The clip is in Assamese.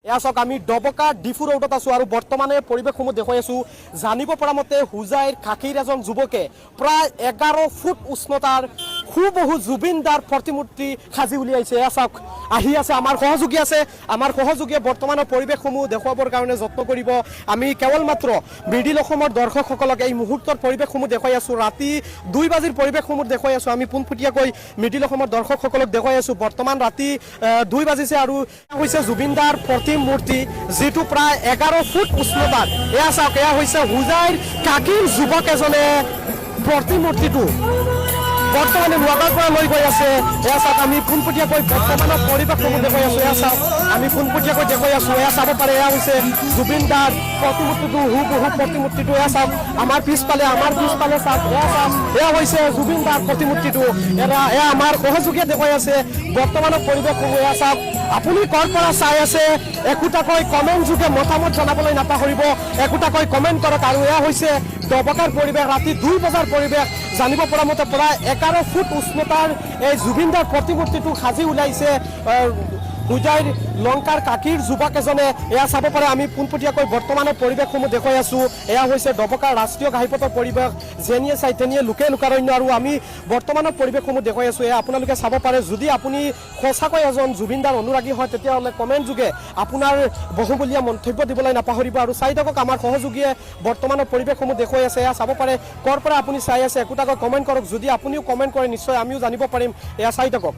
এয়া চাওক আমি ডবকা ডিফু ৰোডত আছো আৰু বৰ্তমানে পৰিৱেশসমূহ দেখুৱাই আছো। জানিব পৰা মতে হুজাইৰ খাকীৰ এজন যুৱকে প্ৰায় 11 ফুট উষ্ণতাৰ বহু জুবিনদাৰ প্ৰতিমূৰ্তি সাজি উলিয়াইছে। এয়া চাওক আহি আছে আমাৰ সহযোগীয়ে বৰ্তমানৰ পৰিৱেশসমূহ দেখুৱাবৰ কাৰণে যত্ন কৰিব। আমি কেৱল মাত্ৰ বিডিল অসমৰ দৰ্শকসকলক এই মুহূৰ্তৰ পৰিৱেশসমূহ দেখুৱাই আছো। ৰাতি 2 বাজিৰ পৰিৱেশসমূহ দেখুৱাই আছো। আমি পোনপটীয়াকৈ মিডিল অসমৰ দৰ্শকসকলক দেখুৱাই আছো। বৰ্তমান ৰাতি 2 বাজিছে আৰু হৈছে জুবিনদাৰ প্ৰতিমূৰ্তি যেটো প্ৰায় 11 ফুট উষ্ণতাৰ। এয়া চাওক এয়া হৈছে হুজাইৰ কাকীৰ যুৱক এজনে প্ৰতিমূৰ্তিটো বৰ্তমানে লোৱাৰ পৰা লৈ গৈ আছে। এয়া চাওক আমি পোনপটীয়াকৈ বৰ্তমানৰ পৰিৱেশসমূহ দেখুৱাই আছো। এয়া চাওক আমি পোনপটীয়াকৈ দেখুৱাই আছো। এয়া চাব পাৰে এয়া হৈছে জুবিনদাৰ প্ৰতিমূৰ্তিটো হুবহু প্ৰতিমূৰ্তিটো। এয়া চাওক আমাৰ পিছফালে চাওক এয়া চাওক এয়া হৈছে জুবিনদাৰ প্ৰতিমূৰ্তিটো। এয়া আমাৰ সহযোগীয়ে দেখুৱাই আছে বৰ্তমানৰ পৰিৱেশসমূহ। এয়া চাওক আপুনি ক'ৰ পৰা চাই আছে একোটাকৈ কমেণ্ট যোগে মতামত জনাবলৈ নাপাহৰিব। একোটাকৈ কমেণ্ট কৰক। আৰু এয়া হৈছে ডবকাৰ পৰিৱেশ, ৰাতি 2 বজাৰ পৰিৱেশ। জানিব পৰা মতে প্ৰায় 11 ফুট উষ্ণতাৰ এই জুবিনদাৰ প্ৰতিমূৰ্তিটো সাজি ওলাইছে হুজাইৰ লংকাৰ কাকীৰ যুৱক এজনে। এয়া চাব পাৰে আমি পোনপটীয়াকৈ বৰ্তমানৰ পৰিৱেশসমূহ দেখুৱাই আছো। এয়া হৈছে ডবকাৰ ৰাষ্ট্ৰীয় ঘাইপথৰ পৰিৱেশ, যেনিয়ে চাই তেনিয়ে লোকে লোকাৰণ্য। আৰু আমি বৰ্তমানৰ পৰিৱেশসমূহ দেখুৱাই আছো। এয়া আপোনালোকে চাব পাৰে। যদি আপুনি সঁচাকৈ এজন জুবিনদাৰ অনুৰাগী হয় তেতিয়াহ'লে কমেণ্ট যোগে আপোনাৰ বহুমূলীয়া মন্তব্য দিবলৈ নাপাহৰিব। আৰু চাই থাকক আমাৰ সহযোগীয়ে বৰ্তমানৰ পৰিৱেশসমূহ দেখুৱাই আছে। এয়া চাব পাৰে ক'ৰ পৰা আপুনি চাই আছে একোটাকৈ কমেণ্ট কৰক। যদি আপুনিও কমেণ্ট কৰে নিশ্চয় আমিও জানিব পাৰিম। এয়া চাই থাকক।